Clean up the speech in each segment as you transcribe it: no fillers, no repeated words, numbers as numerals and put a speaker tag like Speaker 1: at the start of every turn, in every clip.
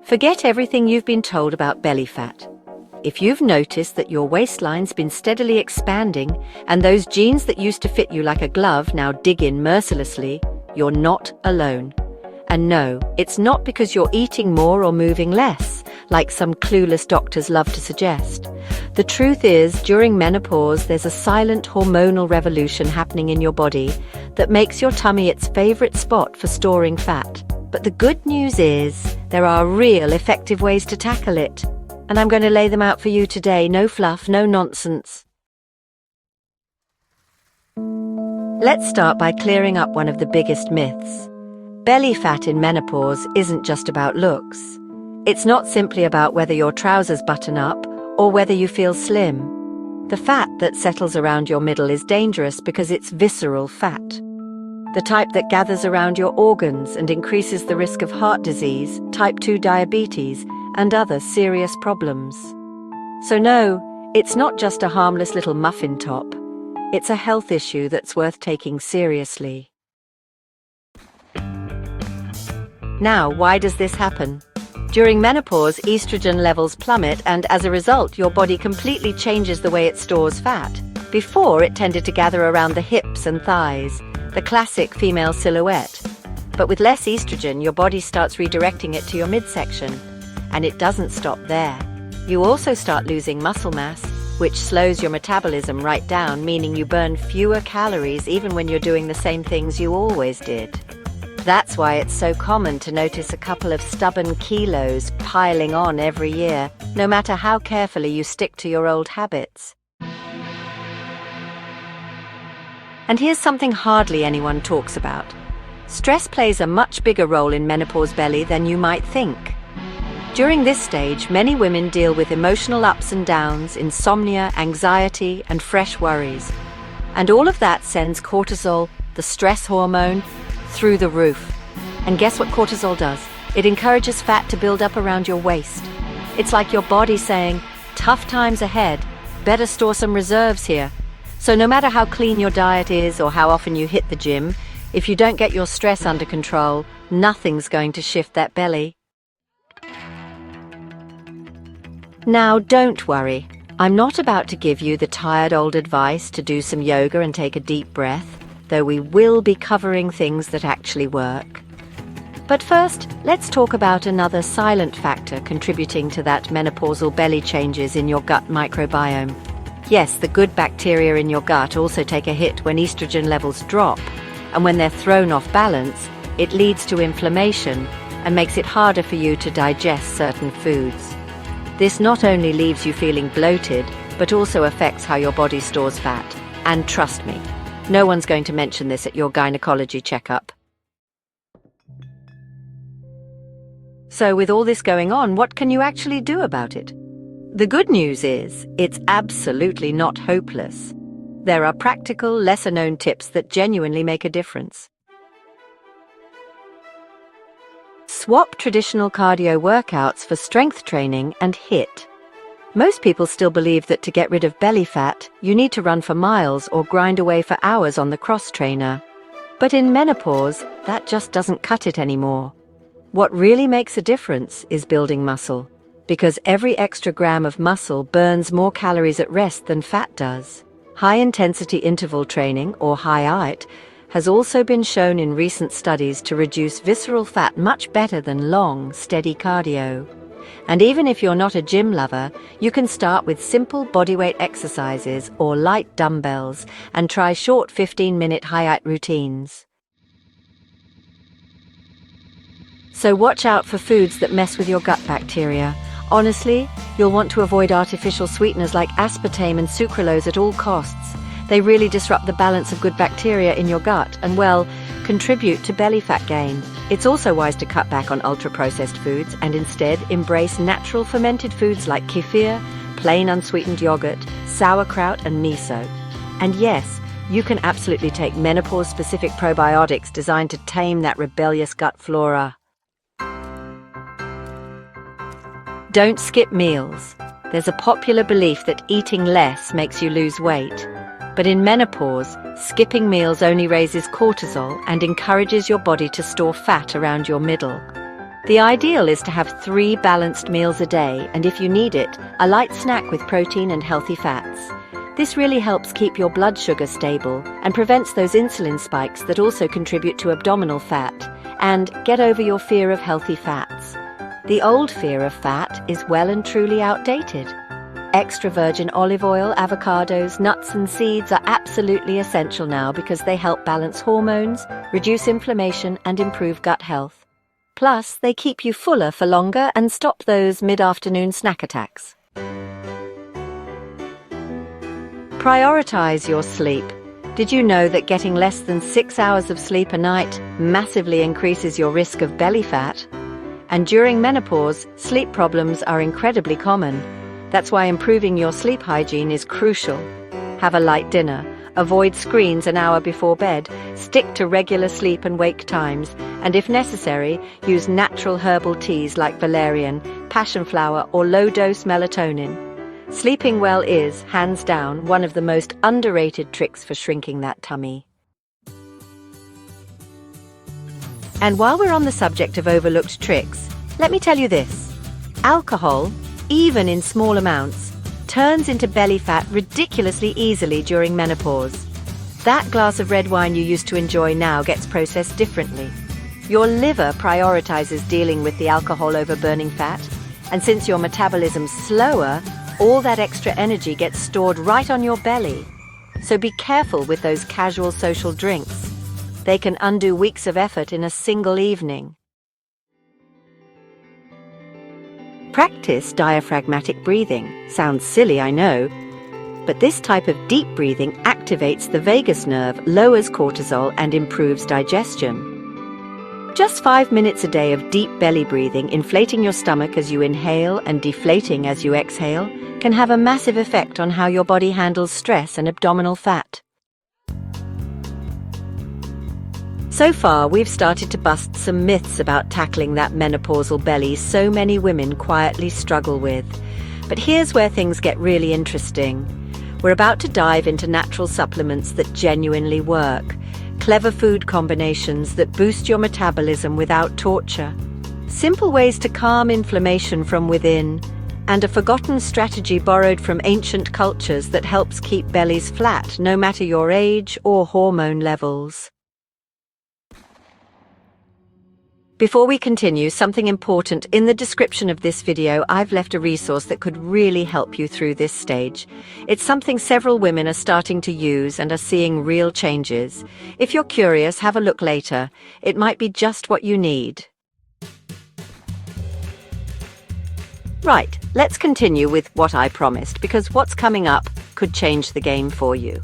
Speaker 1: Forget everything you've been told about belly fat. If you've noticed that your waistline's been steadily expanding and those jeans that used to fit you like a glove now dig in mercilessly, you're not alone. And no, it's not because you're eating more or moving less, like some clueless doctors love to suggest. The truth is, during menopause, there's a silent hormonal revolution happening in your body that makes your tummy its favorite spot for storing fat. But the good news is, there are real effective ways to tackle it. And I'm going to lay them out for you today. No fluff, no nonsense. Let's start by clearing up one of the biggest myths. Belly fat in menopause isn't just about looks. It's not simply about whether your trousers button up or whether you feel slim. The fat that settles around your middle is dangerous because it's visceral fat. The type that gathers around your organs and increases the risk of heart disease, type 2 diabetes, and other serious problems. So no, it's not just a harmless little muffin top. It's a health issue that's worth taking seriously. Now, why does this happen? During menopause, estrogen levels plummet, and as a result, your body completely changes the way it stores fat. Before, it tended to gather around the hips and thighs, the classic female silhouette. But with less estrogen, your body starts redirecting it to your midsection. And it doesn't stop there. You also start losing muscle mass, which slows your metabolism right down, meaning you burn fewer calories even when you're doing the same things you always did. That's why it's so common to notice a couple of stubborn kilos piling on every year, no matter how carefully you stick to your old habits. And here's something hardly anyone talks about. Stress plays a much bigger role in menopause belly than you might think. During this stage, many women deal with emotional ups and downs, insomnia, anxiety, and fresh worries. And all of that sends cortisol, the stress hormone, through the roof. And guess what cortisol does? It encourages fat to build up around your waist. It's like your body saying, tough times ahead, better store some reserves here. So no matter how clean your diet is or how often you hit the gym, if you don't get your stress under control, nothing's going to shift that belly. Now, don't worry. I'm not about to give you the tired old advice to do some yoga and take a deep breath, though we will be covering things that actually work. But first, let's talk about another silent factor contributing to that menopausal belly changes in your gut microbiome. Yes, the good bacteria in your gut also take a hit when estrogen levels drop, and when they're thrown off balance, it leads to inflammation and makes it harder for you to digest certain foods. This not only leaves you feeling bloated, but also affects how your body stores fat. And trust me, no one's going to mention this at your gynecology checkup. So with all this going on, what can you actually do about it? The good news is, it's absolutely not hopeless. There are practical, lesser-known tips that genuinely make a difference. Swap traditional cardio workouts for strength training and HIIT. Most people still believe that to get rid of belly fat, you need to run for miles or grind away for hours on the cross trainer. But in menopause, that just doesn't cut it anymore. What really makes a difference is building muscle, because every extra gram of muscle burns more calories at rest than fat does. High-intensity interval training, or HIIT, has also been shown in recent studies to reduce visceral fat much better than long, steady cardio. And even if you're not a gym lover, you can start with simple bodyweight exercises or light dumbbells and try short 15-minute HIIT routines. So watch out for foods that mess with your gut bacteria. Honestly, you'll want to avoid artificial sweeteners like aspartame and sucralose at all costs. They really disrupt the balance of good bacteria in your gut and, well, contribute to belly fat gain. It's also wise to cut back on ultra-processed foods and instead embrace natural fermented foods like kefir, plain unsweetened yogurt, sauerkraut and miso. And yes, you can absolutely take menopause-specific probiotics designed to tame that rebellious gut flora. Don't skip meals. There's a popular belief that eating less makes you lose weight. But in menopause, skipping meals only raises cortisol and encourages your body to store fat around your middle. The ideal is to have 3 balanced meals a day, and if you need it, a light snack with protein and healthy fats. This really helps keep your blood sugar stable and prevents those insulin spikes that also contribute to abdominal fat. And get over your fear of healthy fats. The old fear of fat is well and truly outdated. Extra virgin olive oil, avocados, nuts and seeds are absolutely essential now because they help balance hormones, reduce inflammation and improve gut health. Plus, they keep you fuller for longer and stop those mid-afternoon snack attacks. Prioritize your sleep. Did you know that getting less than 6 hours of sleep a night massively increases your risk of belly fat? And during menopause, sleep problems are incredibly common. That's why improving your sleep hygiene is crucial. Have a light dinner, avoid screens an hour before bed, stick to regular sleep and wake times, and if necessary, use natural herbal teas like valerian, passion flower, or low-dose melatonin. Sleeping well is, hands down, one of the most underrated tricks for shrinking that tummy. And while we're on the subject of overlooked tricks, let me tell you this. Alcohol, even in small amounts, turns into belly fat ridiculously easily during menopause. That glass of red wine you used to enjoy now gets processed differently. Your liver prioritizes dealing with the alcohol over burning fat, and since your metabolism's slower, all that extra energy gets stored right on your belly. So be careful with those casual social drinks. They can undo weeks of effort in a single evening. Practice diaphragmatic breathing. Sounds silly, I know, but this type of deep breathing activates the vagus nerve, lowers cortisol, and improves digestion. Just 5 minutes a day of deep belly breathing, inflating your stomach as you inhale and deflating as you exhale, can have a massive effect on how your body handles stress and abdominal fat. So far, we've started to bust some myths about tackling that menopausal belly so many women quietly struggle with. But here's where things get really interesting. We're about to dive into natural supplements that genuinely work, clever food combinations that boost your metabolism without torture, simple ways to calm inflammation from within, and a forgotten strategy borrowed from ancient cultures that helps keep bellies flat no matter your age or hormone levels. Before we continue, something important. In the description of this video, I've left a resource that could really help you through this stage. It's something several women are starting to use and are seeing real changes. If you're curious, have a look later. It might be just what you need. Right, let's continue with what I promised, because what's coming up could change the game for you.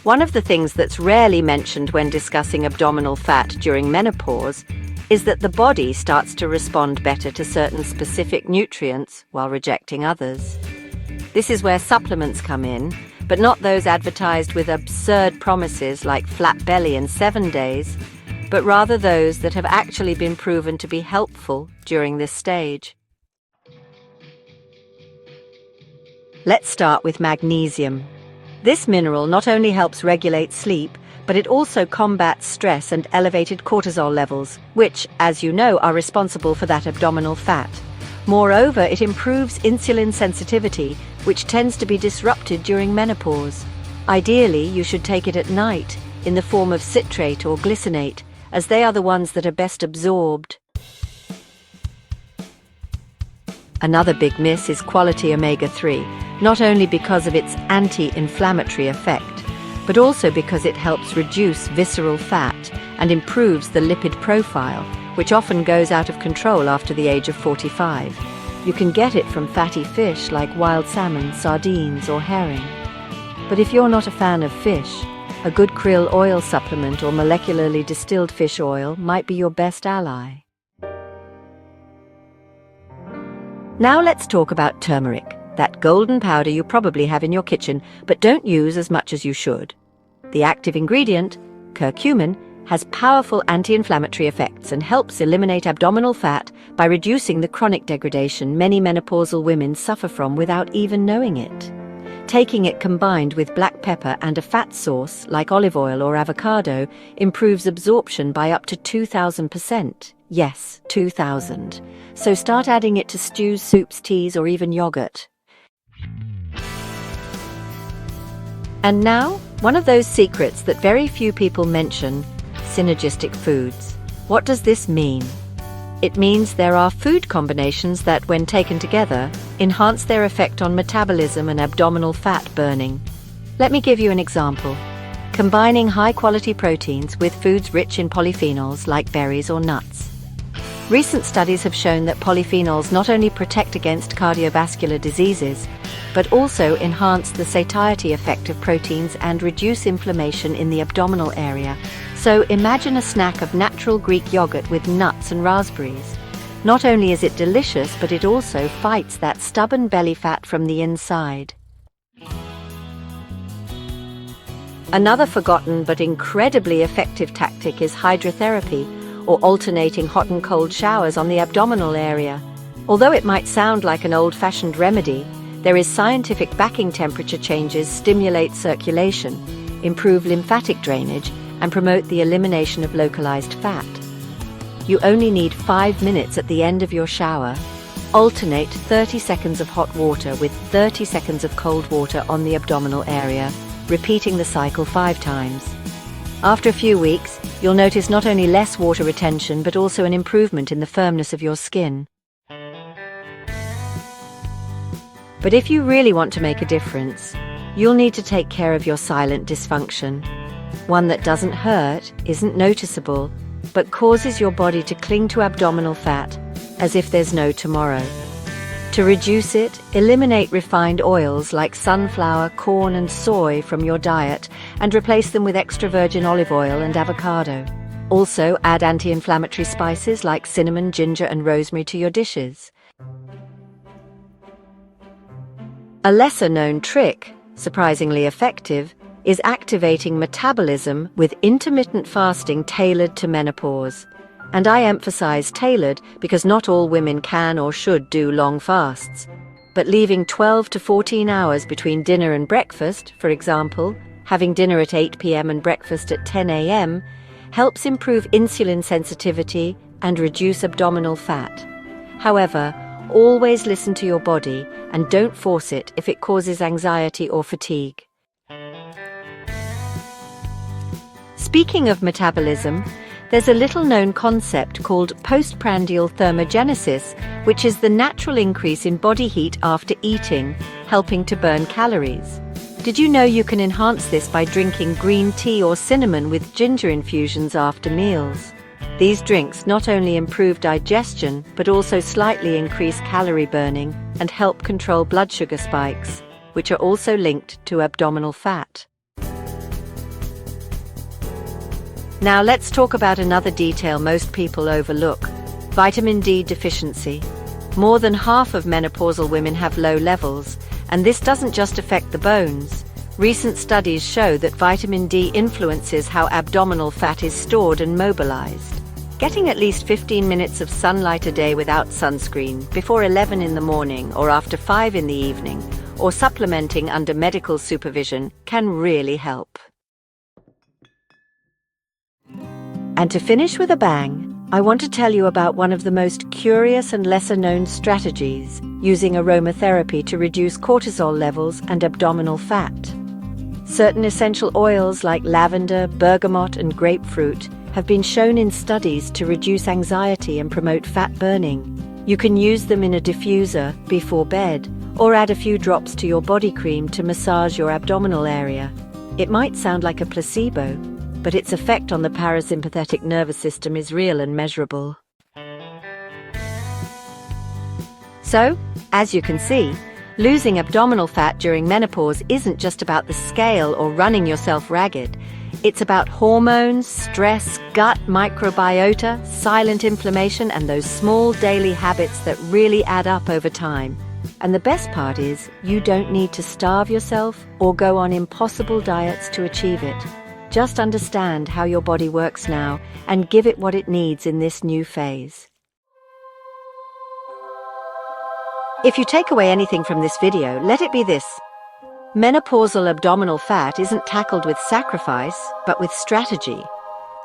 Speaker 1: One of the things that's rarely mentioned when discussing abdominal fat during menopause is that the body starts to respond better to certain specific nutrients while rejecting others. This is where supplements come in, but not those advertised with absurd promises like flat belly in 7 days, but rather those that have actually been proven to be helpful during this stage. Let's start with magnesium. This mineral not only helps regulate sleep, but it also combats stress and elevated cortisol levels, which, as you know, are responsible for that abdominal fat. Moreover, it improves insulin sensitivity, which tends to be disrupted during menopause. Ideally, you should take it at night, in the form of citrate or glycinate, as they are the ones that are best absorbed. Another big miss is quality omega-3, not only because of its anti-inflammatory effect, but also because it helps reduce visceral fat and improves the lipid profile, which often goes out of control after the age of 45. You can get it from fatty fish like wild salmon, sardines, or herring. But if you're not a fan of fish, a good krill oil supplement or molecularly distilled fish oil might be your best ally. Now let's talk about turmeric, that golden powder you probably have in your kitchen, but don't use as much as you should. The active ingredient, curcumin, has powerful anti-inflammatory effects and helps eliminate abdominal fat by reducing the chronic degradation many menopausal women suffer from without even knowing it. Taking it combined with black pepper and a fat source like olive oil or avocado improves absorption by up to 2,000%. Yes, 2,000. So start adding it to stews, soups, teas, or even yogurt. And now, one of those secrets that very few people mention, synergistic foods. What does this mean? It means there are food combinations that, when taken together, enhance their effect on metabolism and abdominal fat burning. Let me give you an example. Combining high-quality proteins with foods rich in polyphenols like berries or nuts. Recent studies have shown that polyphenols not only protect against cardiovascular diseases, but also enhance the satiety effect of proteins and reduce inflammation in the abdominal area. So imagine a snack of natural Greek yogurt with nuts and raspberries. Not only is it delicious, but it also fights that stubborn belly fat from the inside. Another forgotten but incredibly effective tactic is hydrotherapy, or alternating hot and cold showers on the abdominal area. Although it might sound like an old-fashioned remedy, there is scientific backing. Temperature changes stimulate circulation, improve lymphatic drainage, and promote the elimination of localized fat. You only need 5 minutes at the end of your shower. Alternate 30 seconds of hot water with 30 seconds of cold water on the abdominal area, repeating the cycle 5 times. After a few weeks, you'll notice not only less water retention but also an improvement in the firmness of your skin. But if you really want to make a difference, you'll need to take care of your silent dysfunction. One that doesn't hurt, isn't noticeable, but causes your body to cling to abdominal fat as if there's no tomorrow. To reduce it, eliminate refined oils like sunflower, corn, and soy from your diet and replace them with extra virgin olive oil and avocado. Also, add anti-inflammatory spices like cinnamon, ginger, and rosemary to your dishes. A lesser-known trick, surprisingly effective, is activating metabolism with intermittent fasting tailored to menopause. And I emphasize tailored because not all women can or should do long fasts. But leaving 12 to 14 hours between dinner and breakfast, for example, having dinner at 8 p.m. and breakfast at 10 a.m., helps improve insulin sensitivity and reduce abdominal fat. However, always listen to your body and don't force it if it causes anxiety or fatigue. Speaking of metabolism, there's a little-known concept called postprandial thermogenesis, which is the natural increase in body heat after eating, helping to burn calories. Did you know you can enhance this by drinking green tea or cinnamon with ginger infusions after meals? These drinks not only improve digestion, but also slightly increase calorie burning and help control blood sugar spikes, which are also linked to abdominal fat. Now let's talk about another detail most people overlook: vitamin D deficiency. More than half of menopausal women have low levels, and this doesn't just affect the bones. Recent studies show that vitamin D influences how abdominal fat is stored and mobilized. Getting at least 15 minutes of sunlight a day without sunscreen, before 11 in the morning or after 5 in the evening, or supplementing under medical supervision can really help. And to finish with a bang, I want to tell you about one of the most curious and lesser-known strategies, using aromatherapy to reduce cortisol levels and abdominal fat. Certain essential oils like lavender, bergamot, and grapefruit have been shown in studies to reduce anxiety and promote fat burning. You can use them in a diffuser before bed, or add a few drops to your body cream to massage your abdominal area. It might sound like a placebo, but its effect on the parasympathetic nervous system is real and measurable. So, as you can see, losing abdominal fat during menopause isn't just about the scale or running yourself ragged. It's about hormones, stress, gut microbiota, silent inflammation, and those small daily habits that really add up over time. And the best part is, you don't need to starve yourself or go on impossible diets to achieve it. Just understand how your body works now and give it what it needs in this new phase. If you take away anything from this video, let it be this: menopausal abdominal fat isn't tackled with sacrifice, but with strategy.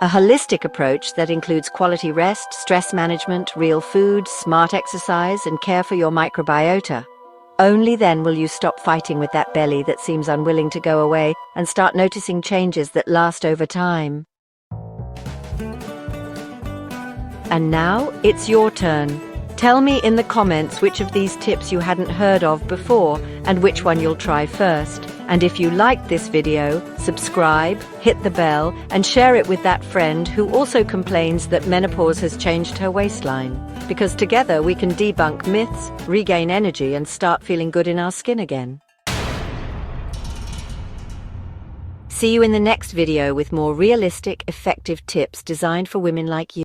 Speaker 1: A holistic approach that includes quality rest, stress management, real food, smart exercise, and care for your microbiota. Only then will you stop fighting with that belly that seems unwilling to go away and start noticing changes that last over time. And now, it's your turn. Tell me in the comments which of these tips you hadn't heard of before and which one you'll try first. And if you liked this video, subscribe, hit the bell, and share it with that friend who also complains that menopause has changed her waistline. Because together we can debunk myths, regain energy, and start feeling good in our skin again. See you in the next video with more realistic, effective tips designed for women like you.